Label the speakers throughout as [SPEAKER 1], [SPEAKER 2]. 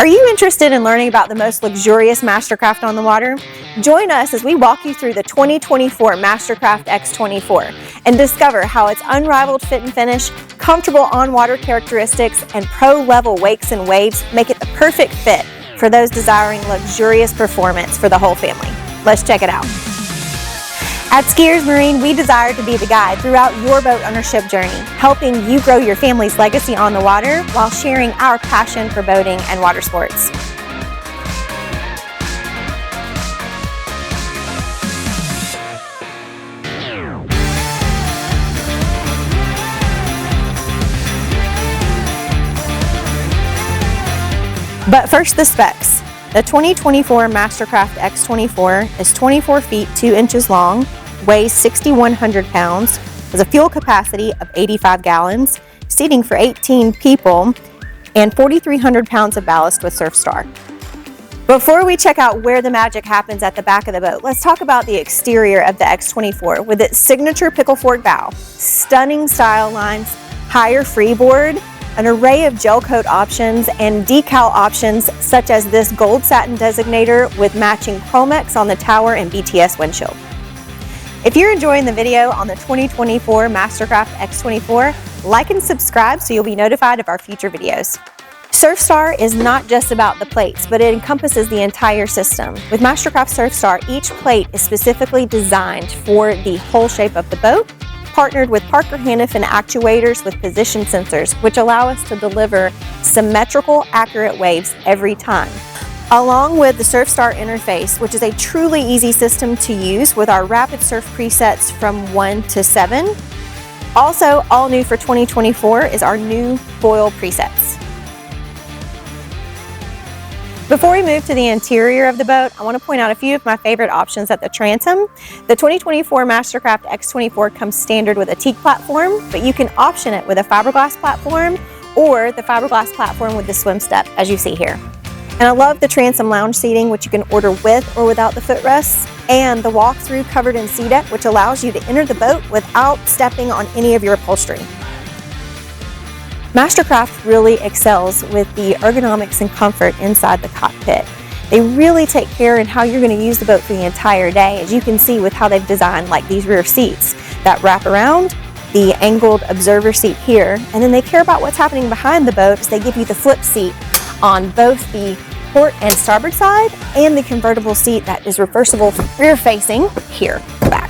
[SPEAKER 1] Are you interested in learning about the most luxurious MasterCraft on the water? Join us as we walk you through the 2024 MasterCraft X24 and discover how its unrivaled fit and finish, comfortable on-water characteristics, and pro-level wakes and waves make it the perfect fit for those desiring luxurious performance for the whole family. Let's check it out. At SKIER'S Marine, we desire to be the guide throughout your boat ownership journey, helping you grow your family's legacy on the water while sharing our passion for boating and water sports. But first, the specs. The 2024 MasterCraft X24 is 24 feet 2 inches long, weighs 6,100 pounds, has a fuel capacity of 85 gallons, seating for 18 people, and 4,300 pounds of ballast with Surfstar. Before we check out where the magic happens at the back of the boat, let's talk about the exterior of the X24 with its signature pickle fork bow, stunning style lines, higher freeboard, an array of gel coat options and decal options such as this gold satin designator with matching Chromex on the tower and BTS windshield. If you're enjoying the video on the 2024 MasterCraft X24, like and subscribe so you'll be notified of our future videos. Surfstar is not just about the plates, but it encompasses the entire system. With MasterCraft Surfstar, each plate is specifically designed for the whole shape of the boat, partnered with Parker Hannifin actuators with position sensors, which allow us to deliver symmetrical, accurate waves every time. Along with the Surfstar interface, which is a truly easy system to use with our rapid surf presets from 1 to 7. Also, all new for 2024 is our new foil presets. Before we move to the interior of the boat, I want to point out a few of my favorite options at the transom. The 2024 MasterCraft X24 comes standard with a teak platform, but you can option it with a fiberglass platform or the fiberglass platform with the swim step, as you see here. And I love the transom lounge seating, which you can order with or without the footrests, and the walk-through covered in SeaDeck, which allows you to enter the boat without stepping on any of your upholstery. MasterCraft really excels with the ergonomics and comfort inside the cockpit. They really take care in how you're going to use the boat for the entire day, as you can see with how they've designed like these rear seats that wrap around, the angled observer seat here, and then they care about what's happening behind the boat as they give you the flip seat on both the port and starboard side and the convertible seat that is reversible rear facing here back.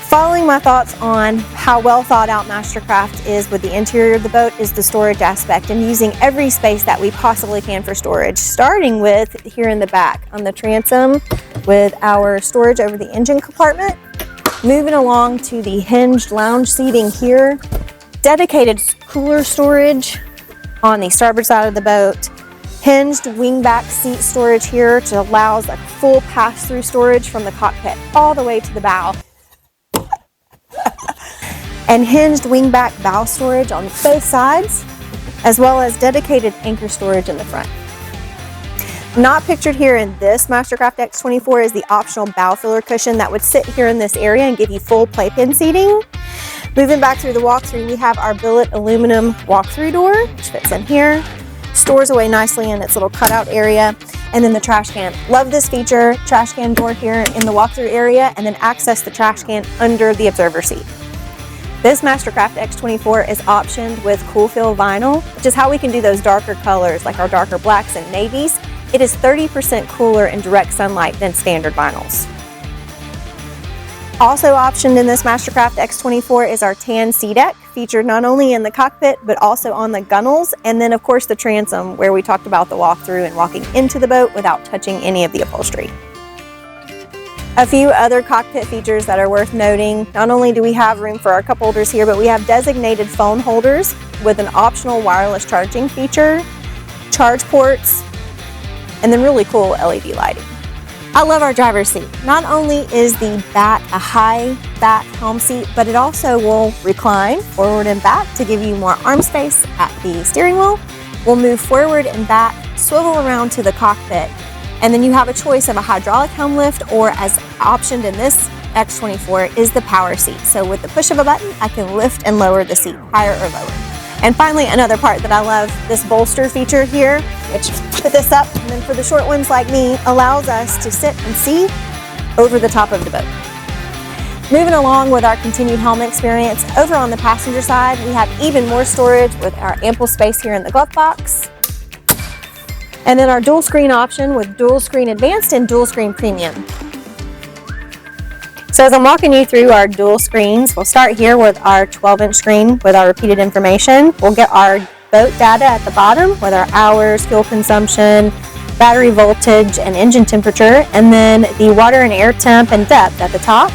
[SPEAKER 1] Following my thoughts on how well thought out MasterCraft is with the interior of the boat is the storage aspect and using every space that we possibly can for storage, starting with here in the back on the transom with our storage over the engine compartment. Moving along to the hinged lounge seating here, dedicated cooler storage on the starboard side of the boat, hinged wingback seat storage here, which allows a full pass-through storage from the cockpit all the way to the bow, and hinged wingback bow storage on both sides, as well as dedicated anchor storage in the front. Not pictured here in this MasterCraft X24 is the optional bow filler cushion that would sit here in this area and give you full playpen seating. Moving back through the walkthrough, we have our billet aluminum walkthrough door, which fits in here, stores away nicely in its little cutout area, and then the trash can. Love this feature, trash can door here in the walkthrough area, and then access the trash can under the observer seat. This MasterCraft X24 is optioned with cool fill vinyl, which is how we can do those darker colors like our darker blacks and navies. It is 30% cooler in direct sunlight than standard vinyls. Also optioned in this MasterCraft X24 is our tan SeaDeck, featured not only in the cockpit but also on the gunnels, and then of course the transom where we talked about the walkthrough and walking into the boat without touching any of the upholstery. A few other cockpit features that are worth noting: not only do we have room for our cup holders here, but we have designated phone holders with an optional wireless charging feature, charge ports, and then really cool LED lighting. I love our driver's seat. Not only is the back a high back helm seat, but it also will recline forward and back to give you more arm space at the steering wheel. We'll move forward and back, swivel around to the cockpit, and then you have a choice of a hydraulic helm lift or, as optioned in this X24 is the power seat. So with the push of a button, I can lift and lower the seat higher or lower. And finally, another part that I love, this bolster feature here, which put this up, and then for the short ones like me, allows us to sit and see over the top of the boat. Moving along with our continued helm experience, over on the passenger side, we have even more storage with our ample space here in the glove box. And then our dual screen option with dual screen advanced and dual screen premium. So as I'm walking you through our dual screens, we'll start here with our 12-inch screen with our repeated information. We'll get our boat data at the bottom with our hours, fuel consumption, battery voltage, and engine temperature, and then the water and air temp and depth at the top.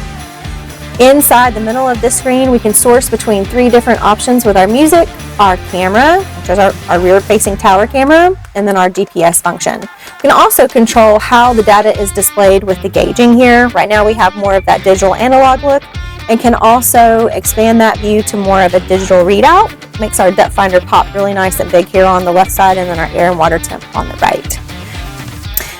[SPEAKER 1] Inside the middle of this screen, we can source between 3 different options with our music, our camera, which is our rear-facing tower camera, and then our GPS function. We can also control how the data is displayed with the gauging here. Right now we have more of that digital analog look, and can also expand that view to more of a digital readout. Makes our depth finder pop really nice and big here on the left side, and then our air and water temp on the right.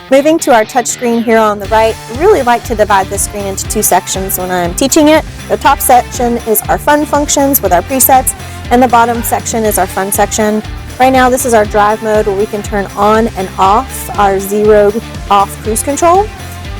[SPEAKER 1] Moving to our touch screen here on the right, I really like to divide this screen into 2 sections when I'm teaching it. The top section is our fun functions with our presets, and the bottom section is our fun section. Right now this is our drive mode where we can turn on and off our 0 off cruise control.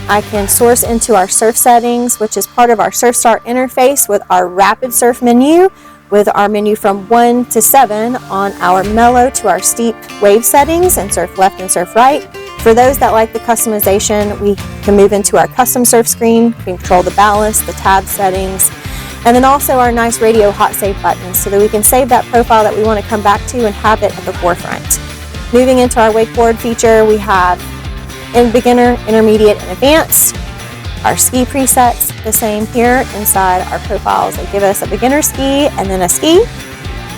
[SPEAKER 1] I can source into our surf settings, which is part of our Surfstar interface with our rapid surf menu, with our menu from 1 to 7 on our mellow to our steep wave settings and surf left and surf right. For those that like the customization, we can move into our custom surf screen. We can control the ballast, the tab settings, and then also our nice radio hot save buttons so that we can save that profile that we want to come back to and have it at the forefront. Moving into our wakeboard feature, we have in beginner, intermediate, and advanced. Our ski presets, the same here inside our profiles. They give us a beginner ski and then a ski.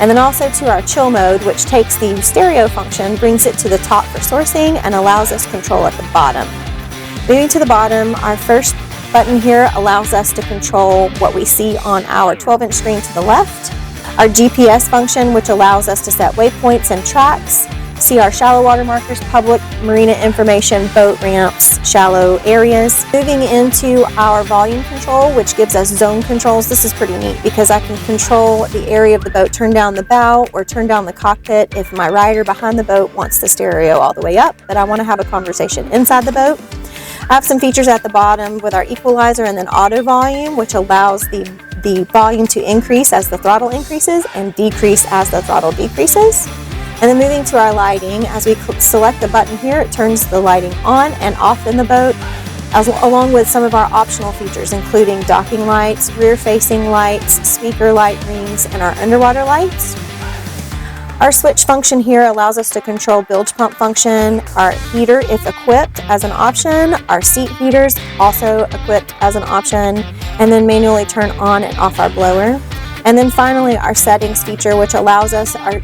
[SPEAKER 1] And then also to our chill mode, which takes the stereo function, brings it to the top for sourcing, and allows us control at the bottom. Moving to the bottom, our first button here allows us to control what we see on our 12-inch screen to the left. Our GPS function, which allows us to set waypoints and tracks. See our shallow water markers, public marina information, boat ramps, shallow areas. Moving into our volume control, which gives us zone controls. This is pretty neat because I can control the area of the boat, turn down the bow or turn down the cockpit if my rider behind the boat wants the stereo all the way up, but I want to have a conversation inside the boat. I have some features at the bottom with our equalizer and then auto volume, which allows the volume to increase as the throttle increases and decrease as the throttle decreases. And then moving to our lighting, as we select the button here, it turns the lighting on and off in the boat, along with some of our optional features, including docking lights, rear-facing lights, speaker light rings, and our underwater lights. Our switch function here allows us to control bilge pump function, our heater if equipped as an option, our seat heaters also equipped as an option, and then manually turn on and off our blower. And then finally our settings feature, which allows us our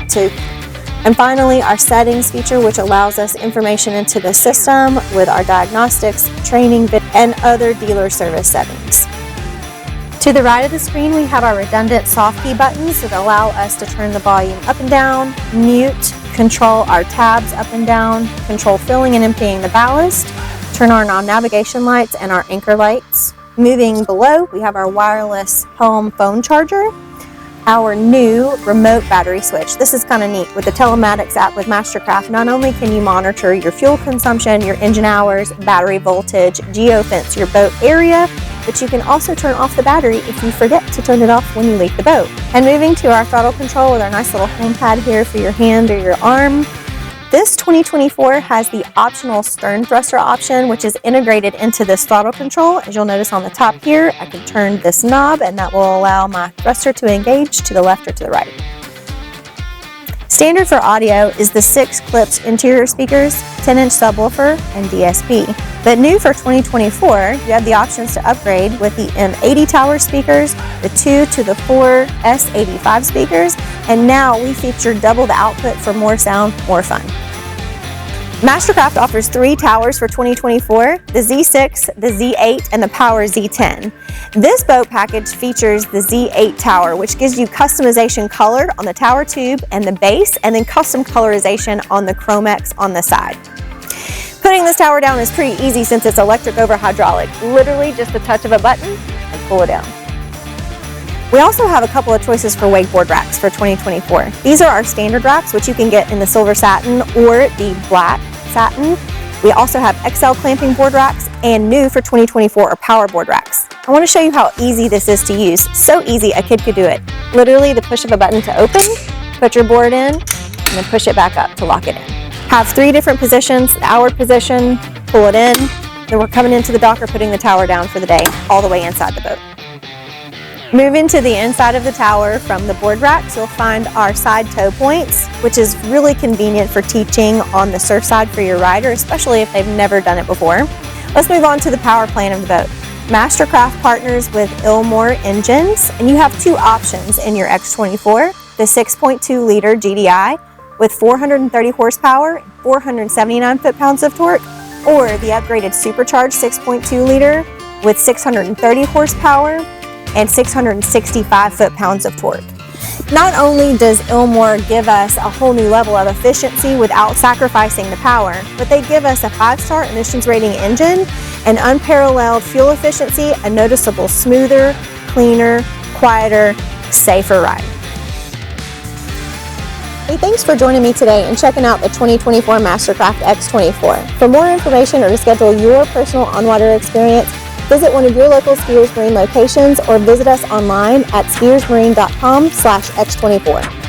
[SPEAKER 1] settings feature, which allows us information into the system with our diagnostics, training, and other dealer service settings. To the right of the screen, we have our redundant soft key buttons that allow us to turn the volume up and down, mute, control our tabs up and down, control filling and emptying the ballast, turn on our navigation lights and our anchor lights. Moving below, we have our wireless Helm phone charger, our new remote battery switch. This is kind of neat. With the telematics app with MasterCraft, not only can you monitor your fuel consumption, your engine hours, battery voltage, geofence your boat area, but you can also turn off the battery if you forget to turn it off when you leave the boat. And moving to our throttle control with our nice little home pad here for your hand or your arm. This 2024 has the optional stern thruster option, which is integrated into this throttle control. As you'll notice on the top here, I can turn this knob and that will allow my thruster to engage to the left or to the right. Standard for audio is the 6 Klipsch interior speakers, 10-inch subwoofer, and DSP. But new for 2024, you have the options to upgrade with the M80 tower speakers, the 2 to the 4 S85 speakers, and now we feature double the output for more sound, more fun. MasterCraft offers 3 towers for 2024, the Z6, the Z8, and the Power Z10. This boat package features the Z8 tower, which gives you customization color on the tower tube and the base, and then custom colorization on the Chromex on the side. Putting this tower down is pretty easy since it's electric over hydraulic. Literally just the touch of a button pull it down. We also have a couple of choices for wakeboard racks for 2024. These are our standard racks, which you can get in the silver satin or the black satin. We also have XL clamping board racks, and new for 2024 are power board racks. I want to show you how easy this is to use. So easy, a kid could do it. Literally the push of a button to open, put your board in, and then push it back up to lock it in. Have 3 different positions: the hour position, pull it in, then we're coming into the dock or putting the tower down for the day, all the way inside the boat. Moving to the inside of the tower from the board racks, you'll find our side tow points, which is really convenient for teaching on the surf side for your rider, especially if they've never done it before. Let's move on to the power plan of the boat. MasterCraft partners with Ilmor Engines, and you have 2 options in your X24, the 6.2 liter GDI with 430 horsepower, 479 foot-pounds of torque, or the upgraded supercharged 6.2 liter with 630 horsepower and 665 foot-pounds of torque. Not only does Ilmor give us a whole new level of efficiency without sacrificing the power, but they give us a 5-star emissions rating engine, an unparalleled fuel efficiency, a noticeable smoother, cleaner, quieter, safer ride. Hey, thanks for joining me today and checking out the 2024 MasterCraft X24. For more information or to schedule your personal on-water experience, visit one of your local SKIER'S Marine locations or visit us online at skiersmarine.com/X24.